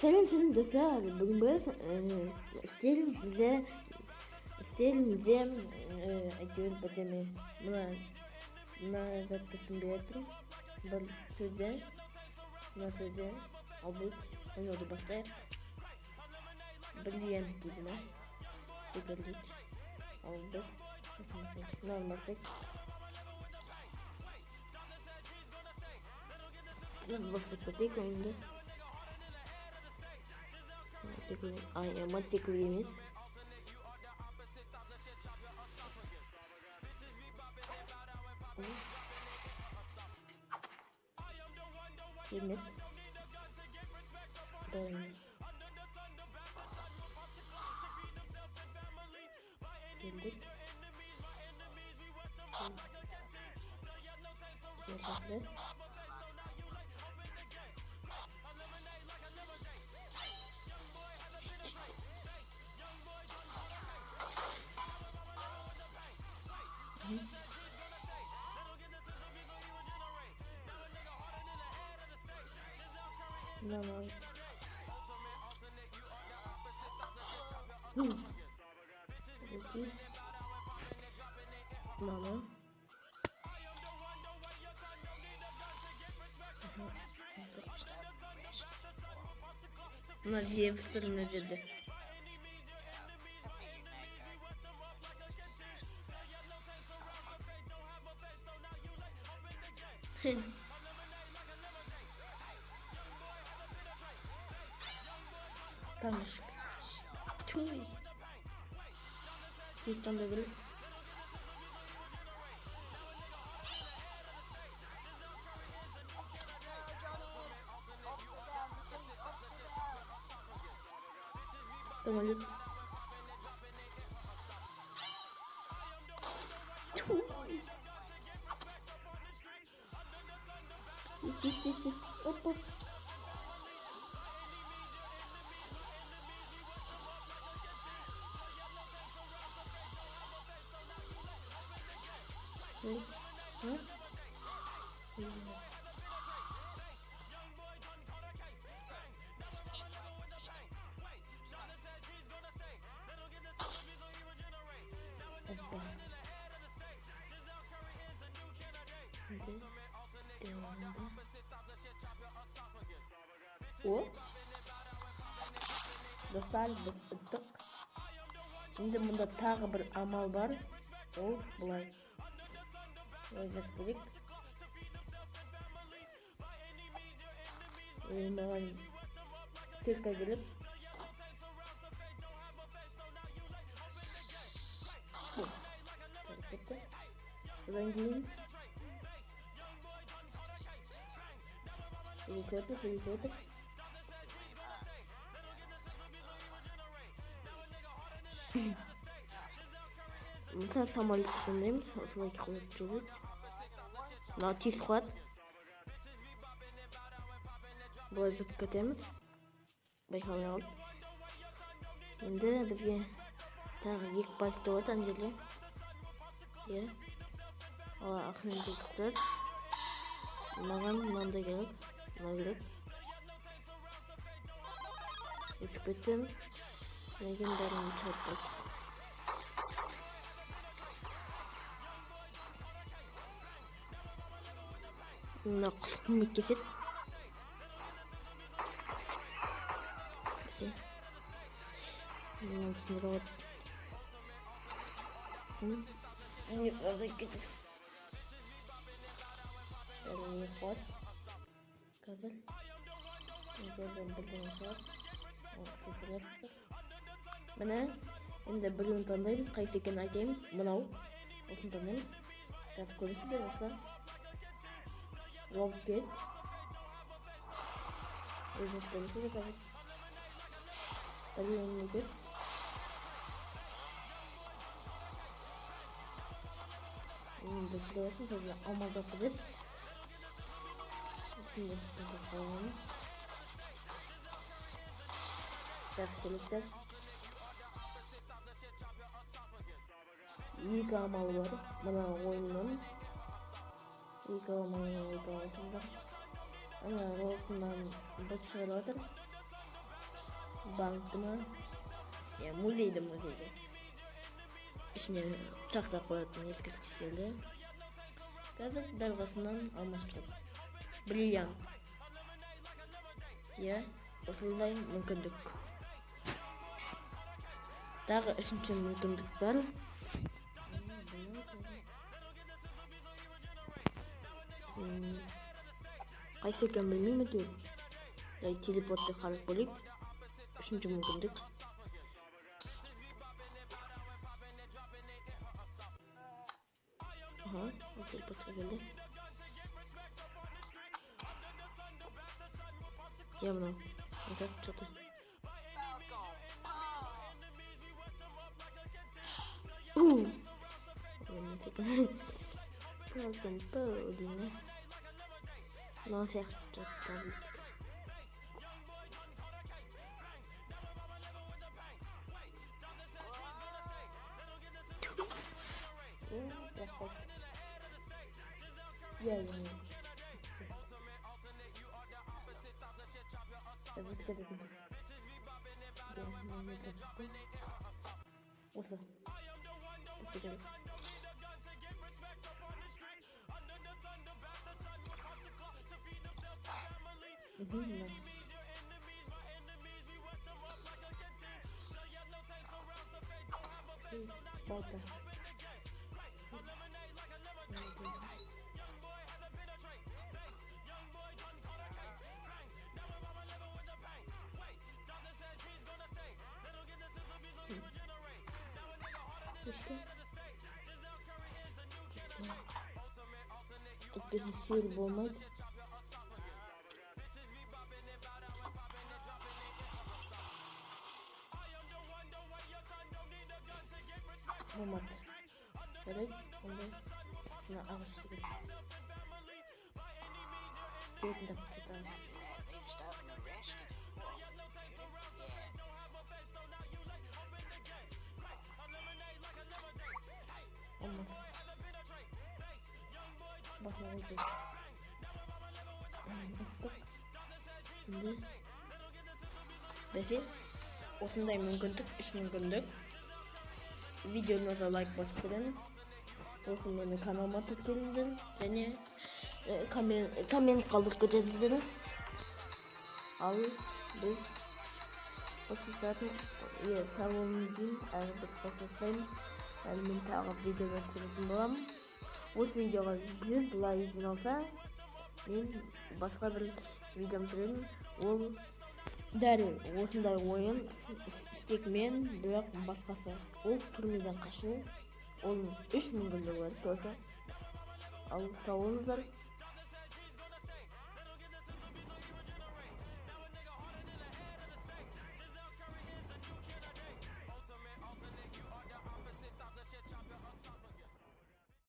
Сәлем достар, бүгін біз үстелімізде әйтеуір бірдеме мына затты түсінбей тұрмын. Бір сөзден, мына сөзден албыз, ойнауды бастайық. Бриллиант дейді ма? Секілді. Ал біз мынаны басайық. Басып кетейік ойынды. Математикалық емес. Келмет. Келдік. Yaşadı. Normal. Peki. Mama. Buna diye bir sorun ödedi. Tanışık. Tüy. Kistan da böyle. Tamam. Hop hop. O dostlar biz bittik. Şimdi bunda tағы bir amal var. O bulay. Öyle gerek. Mаған селка келіп. Кетті. Одан кейін сөйтіп. Мысалы самолет түскендейміз, осылай қойып жүреді. Мынау тез қуады. Бұлай зытып кетеміз. Байқамай қалып. Енді бізге тағы 2 балық туады ана жерде. Иә. Ақырын кетті. Маған мынандай керек. Мына керек. Өтіп кеттім. Неген бәрін шығып қалды. Мына құс қызмет кеседі. Мына түсіндіріп алады. Разай кетеді. Бәрін қуады. Қазір жерден бірден шығады. Міне енді біреуін таңдаймыз, қайсы екенін айтайын. Мынау осыны таңдаймыз. Қазір көресіздер осылар. Rocket. Özür dilerim. Alıyorum nedir? Şimdi biliyorsun tabii ama da kızır. Şimdi bakalım. Destekler. İyi kamalı var. Bana oyunun. İyi kamalı var. Ana rokundan bir çıkarıyordur. Bankты ма? Музейді. Ішіне сақтап қоятын ескерткіштерді. Қазір дәл қасынан алмас шығады. Бриллиант. Осындай мүмкіндік. Тағы үшінші мүмкіндік бар. Қайсы екен білмеймін әйтеуір. Телепортты қарап көрейік. Үшінші мүмкіндік. Телепортқа келді. Мынау. Шықты. Birazdan böyle nasıl yapacağız tabii ki. Biz kadar gidelim. Mehmet'e çıktı. Olsun. Biz gidelim. Balta. İşte. Etkisi sihir bulmaydı. Olmadı. Evet, onu alıştırdım. Gelin de tutalım. Olmaz. Başaracağız. Şimdi mesela осындай мүмкіндік, үш мүмкіндік. Видеоңызға лайк басып беріңіз. Сосын менің каналыма тіркеліңіздер және коммент қалдырып кетіңіздер. Ал біз осы сәтін тамамын дейін әрбір қосылсаймыз. Әлі мен тағы видеоға түсіретін боламын. Осы видеоға 100 лайк жиналса, мен басқа бір видеом түсіремін. Ол дәл осындай ойын істекмен, бірақ басқасы. Ол түрмеден қашу. Оның 3 мүмкіндігі бар. Ал сау болыңыздар.